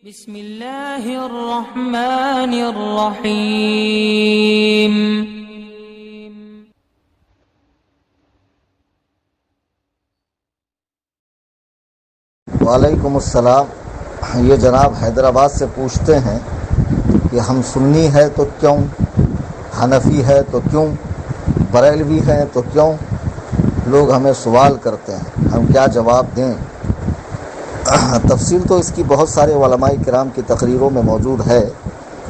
بسم اللہ الرحمن الرحیم۔ وعلیکم السلام۔ یہ جناب حیدرآباد سے پوچھتے ہیں کہ ہم سنی ہے تو کیوں، حنفی ہے تو کیوں، بریلوی ہے تو کیوں؟ لوگ ہمیں سوال کرتے ہیں، ہم کیا جواب دیں؟ تفصیل تو اس کی بہت سارے علماء کرام کی تقریروں میں موجود ہے،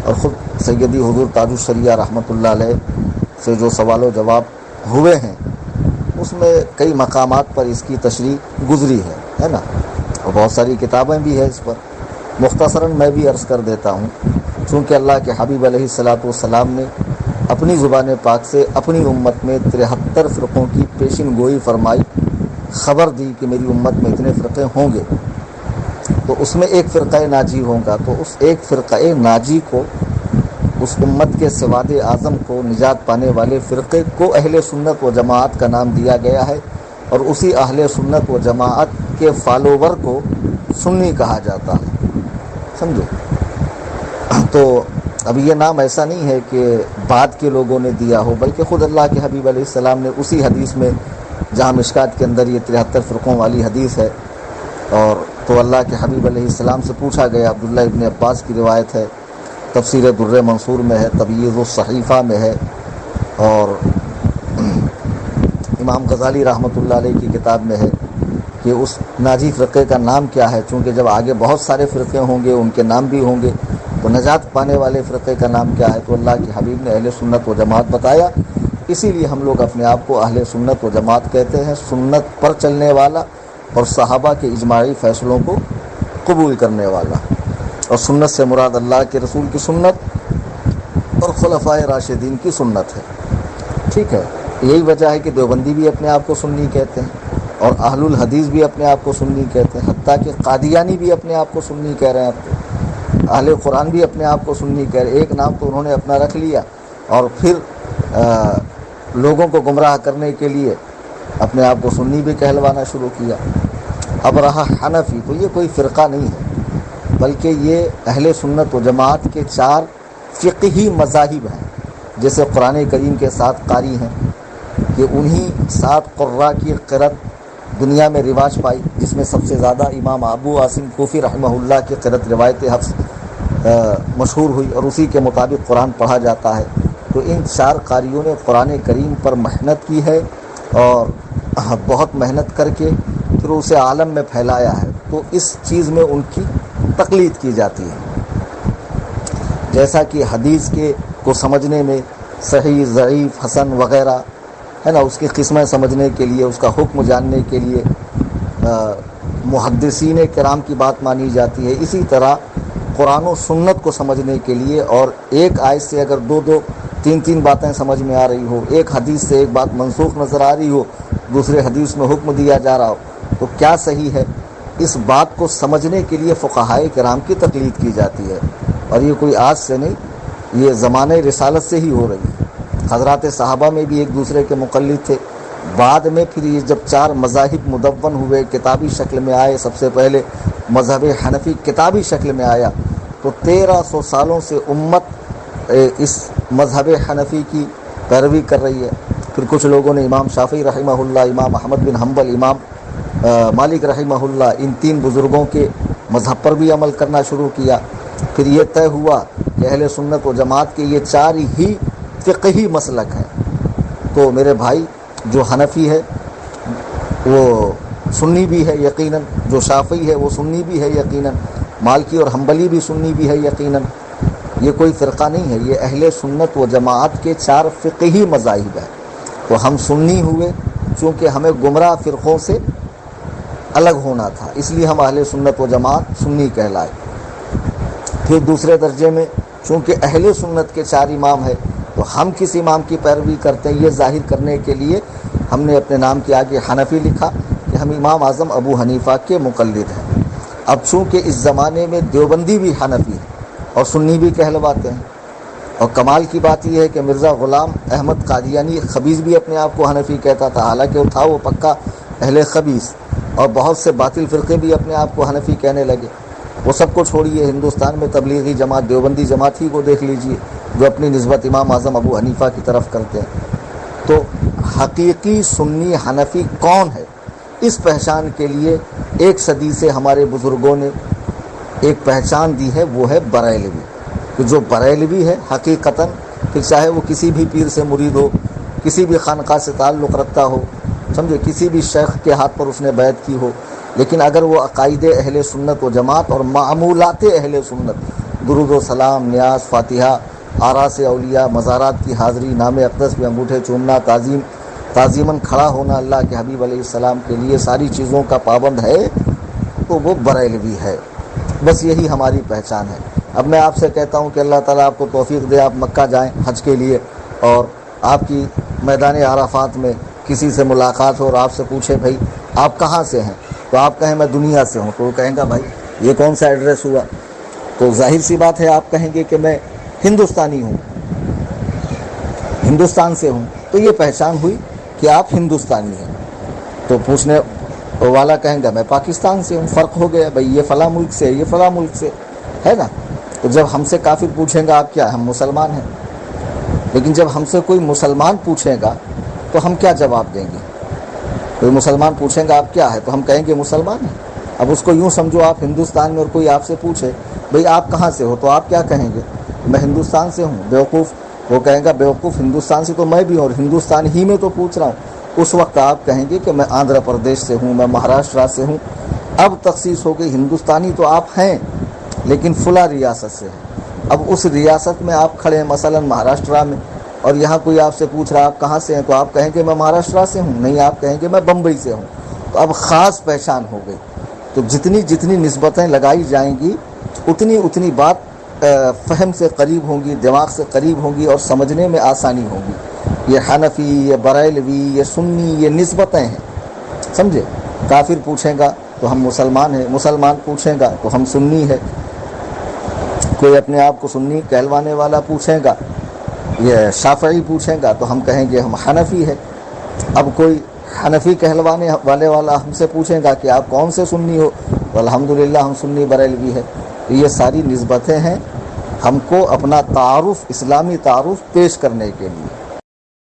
اور خود سیدی حضور تاج الشریعہ رحمۃ اللہ علیہ سے جو سوال و جواب ہوئے ہیں اس میں کئی مقامات پر اس کی تشریح گزری ہے نا، اور بہت ساری کتابیں بھی ہیں اس پر۔ مختصراً میں بھی عرض کر دیتا ہوں، چونکہ اللہ کے حبیب علیہ الصلاۃ والسلام نے اپنی زبان پاک سے اپنی امت میں 73 فرقوں کی پیشن گوئی فرمائی، خبر دی کہ میری امت میں اتنے فرقے ہوں گے، تو اس میں ایک فرقہ ناجی ہوگا، تو اس ایک فرقہ ناجی کو، اس امت کے سواد اعظم کو، نجات پانے والے فرقے کو اہل سنت و جماعت کا نام دیا گیا ہے، اور اسی اہل سنت و جماعت کے فالوور کو سنی کہا جاتا ہے، سمجھے؟ تو اب یہ نام ایسا نہیں ہے کہ بعد کے لوگوں نے دیا ہو، بلکہ خود اللہ کے حبیب علیہ السلام نے اسی حدیث میں، جہاں مشکات کے اندر یہ 73 فرقوں والی حدیث ہے، اور تو اللہ کے حبیب علیہ السلام سے پوچھا گیا، عبداللہ ابن عباس کی روایت ہے، تفسیر در منصور میں ہے، تبییض الصحیفہ میں ہے، اور امام غزالی رحمۃ اللہ علیہ کی کتاب میں ہے کہ اس ناجی فرقے کا نام کیا ہے، چونکہ جب آگے بہت سارے فرقے ہوں گے، ان کے نام بھی ہوں گے، تو نجات پانے والے فرقے کا نام کیا ہے؟ تو اللہ کے حبیب نے اہل سنت و جماعت بتایا، اسی لیے ہم لوگ اپنے آپ کو اہل سنت و جماعت کہتے ہیں، سنت پر چلنے والا اور صحابہ کے اجماعی فیصلوں کو قبول کرنے والا۔ اور سنت سے مراد اللہ کے رسول کی سنت اور خلفائے راشدین کی سنت ہے، ٹھیک ہے؟ یہی وجہ ہے کہ دیوبندی بھی اپنے آپ کو سنی کہتے ہیں، اور اہل الحدیث بھی اپنے آپ کو سنی کہتے ہیں، حتیٰ کہ قادیانی بھی اپنے آپ کو سنی کہہ رہے ہیں، اہل قرآن بھی اپنے آپ کو سنی کہہ رہے ہیں۔ ایک نام تو انہوں نے اپنا رکھ لیا، اور پھر لوگوں کو گمراہ کرنے کے لیے اپنے آپ کو سنی بھی کہلوانا شروع کیا۔ اب رہا حنفی، تو یہ کوئی فرقہ نہیں ہے، بلکہ یہ اہل سنت و جماعت کے 4 فقہی مذاہب ہیں، جیسے قرآن کریم کے 7 قاری ہیں، کہ انہی 7 قراء کی قرأت دنیا میں رواج پائی، جس میں سب سے زیادہ امام ابو عاصم کوفی رحمہ اللہ کی قرأت روایت حفص مشہور ہوئی، اور اسی کے مطابق قرآن پڑھا جاتا ہے۔ تو ان 4 قاریوں نے قرآن کریم پر محنت کی ہے، اور بہت محنت کر کے پھر اسے عالم میں پھیلایا ہے، تو اس چیز میں ان کی تقلید کی جاتی ہے، جیسا کہ حدیث کو سمجھنے میں صحیح، ضعیف، حسن وغیرہ ہے نا، اس کی قسمیں سمجھنے کے لیے، اس کا حکم جاننے کے لیے محدثین کرام کی بات مانی جاتی ہے، اسی طرح قرآن و سنت کو سمجھنے کے لیے، اور ایک آیت سے اگر 2 3 باتیں سمجھ میں آ رہی ہو، ایک حدیث سے ایک بات منسوخ نظر آ رہی ہو، دوسرے حدیث میں حکم دیا جا رہا ہو، تو کیا صحیح ہے؟ اس بات کو سمجھنے کے لیے فقہائے کرام کی تقلید کی جاتی ہے، اور یہ کوئی آج سے نہیں، یہ زمانہ رسالت سے ہی ہو رہی ہے۔ حضرات صحابہ میں بھی ایک دوسرے کے مقلد تھے، بعد میں پھر یہ جب 4 مذاہب مدون ہوئے، کتابی شکل میں آئے، سب سے پہلے مذہب حنفی کتابی شکل میں آیا، تو 1300 سالوں سے امت اس مذہب حنفی کی پیروی کر رہی ہے۔ پھر کچھ لوگوں نے امام شافعی رحمہ اللہ، امام احمد بن حنبل، امام مالک رحمہ اللہ، ان 3 بزرگوں کے مذہب پر بھی عمل کرنا شروع کیا۔ پھر یہ طے ہوا کہ اہل سنت و جماعت کے یہ 4 ہی فقہی مسلک ہیں، تو میرے بھائی جو حنفی ہے وہ سنی بھی ہے یقیناً، جو شافعی ہے وہ سنی بھی ہے یقیناً، مالکی اور حنبلی بھی سنی بھی ہے یقیناً، یہ کوئی فرقہ نہیں ہے، یہ اہل سنت و جماعت کے 4 فقہی مذاہب ہیں۔ تو ہم سنی ہوئے، چونکہ ہمیں گمراہ فرقوں سے الگ ہونا تھا، اس لیے ہم اہل سنت و جماعت سنی کہلائے۔ پھر دوسرے درجے میں چونکہ اہل سنت کے 4 امام ہیں، تو ہم کس امام کی پیروی کرتے ہیں، یہ ظاہر کرنے کے لیے ہم نے اپنے نام کے آگے حنفی لکھا، کہ ہم امام اعظم ابو حنیفہ کے مقلد ہیں۔ اب چونکہ اس زمانے میں دیوبندی بھی حنفی ہے اور سنی بھی کہلواتے ہیں، اور کمال کی بات یہ ہے کہ مرزا غلام احمد قادیانی خبیث بھی اپنے آپ کو حنفی کہتا تھا، حالانکہ وہ تھا وہ پکا اہل خبیث، اور بہت سے باطل فرقے بھی اپنے آپ کو حنفی کہنے لگے۔ وہ سب کو چھوڑیے، ہندوستان میں تبلیغی جماعت دیوبندی جماعت ہی کو دیکھ لیجئے جو اپنی نسبت امام اعظم ابو حنیفہ کی طرف کرتے ہیں۔ تو حقیقی سنی حنفی کون ہے، اس پہچان کے لیے 1 صدی سے ہمارے بزرگوں نے ایک پہچان دی ہے، وہ ہے بریلوی۔ کہ جو بریلوی ہے حقیقتاً، پھر چاہے وہ کسی بھی پیر سے مرید ہو، کسی بھی خانقاہ سے تعلق رکھتا ہو، سمجھے، کسی بھی شیخ کے ہاتھ پر اس نے بیعت کی ہو، لیکن اگر وہ عقائد اہل سنت و جماعت اور معمولات اہل سنت، درود و سلام، نیاز، فاتحہ، آراس اولیاء، مزارات کی حاضری، نام اقدس پہ انگوٹھے چومنا، تعظیماً کھڑا ہونا اللہ کے حبیب علیہ السلام کے لیے، ساری چیزوں کا پابند ہے، تو وہ بریلوی ہے۔ بس یہی ہماری پہچان ہے۔ اب میں آپ سے کہتا ہوں کہ اللہ تعالیٰ آپ کو توفیق دے، آپ مکہ جائیں حج کے لیے، اور آپ کی میدان عرفات میں کسی سے ملاقات ہو اور آپ سے پوچھے بھائی آپ کہاں سے ہیں، تو آپ کہیں میں دنیا سے ہوں، تو وہ کہیں گا بھائی یہ کون سا ایڈریس ہوا؟ تو ظاہر سی بات ہے آپ کہیں گے کہ میں ہندوستانی ہوں، ہندوستان سے ہوں، تو یہ پہچان ہوئی کہ آپ ہندوستانی ہیں۔ تو پوچھنے والا کہیں گا میں پاکستان سے ہوں، فرق ہو گیا، بھائی یہ فلاں ملک سے، یہ فلاں ملک سے ہے نا۔ تو جب ہم سے کافر پوچھیں گا آپ کیا، ہم مسلمان ہیں، لیکن جب ہم سے کوئی مسلمان پوچھے گا تو ہم کیا جواب دیں گے؟ کوئی مسلمان پوچھیں گا آپ کیا ہے، تو ہم کہیں گے مسلمان ہیں۔ اب اس کو یوں سمجھو آپ ہندوستان میں اور کوئی آپ سے پوچھے بھئی آپ کہاں سے ہو، تو آپ کیا کہیں گے؟ میں ہندوستان سے ہوں۔ بیوقوف، وہ کہیں گا بیوقوف ہندوستان سے تو میں بھی ہوں، اور ہندوستان ہی میں تو پوچھ رہا ہوں۔ اس وقت آپ کہیں گے کہ میں آندھرا پردیش سے ہوں، میں مہاراشٹرا سے ہوں۔ اب تخصیص ہو گئی، ہندوستانی تو آپ ہیں لیکن فلاں ریاست سے ہیں۔ اب اس ریاست میں آپ کھڑے ہیں، مثلا مہاراشٹرا میں، اور یہاں کوئی آپ سے پوچھ رہا آپ کہاں سے ہیں، تو آپ کہیں گے میں مہاراشٹرا سے ہوں، نہیں آپ کہیں گے میں بمبئی سے ہوں۔ تو اب خاص پہچان ہو گئی۔ تو جتنی نسبتیں لگائی جائیں گی اتنی بات فہم سے قریب ہوں گی، دماغ سے قریب ہوں گی، اور سمجھنے میں آسانی ہوگی۔ یہ حنفی، یہ بریلوی، یہ سنی، یہ نسبتیں ہیں، سمجھے۔ کافر پوچھیں گا تو ہم مسلمان ہیں، مسلمان پوچھیں گا تو ہم سنی ہے، کوئی اپنے آپ کو سنی کہلوانے والا پوچھیں گا، یہ شافعی پوچھیں گا تو ہم کہیں گے ہم حنفی ہے۔ اب کوئی حنفی کہلوانے والے والا ہم سے پوچھیں گا کہ آپ کون سے سنی ہو، تو الحمدللہ ہم سنی بریلوی ہے۔ یہ ساری نسبتیں ہیں ہم کو اپنا تعارف، اسلامی تعارف پیش کرنے کے لیے۔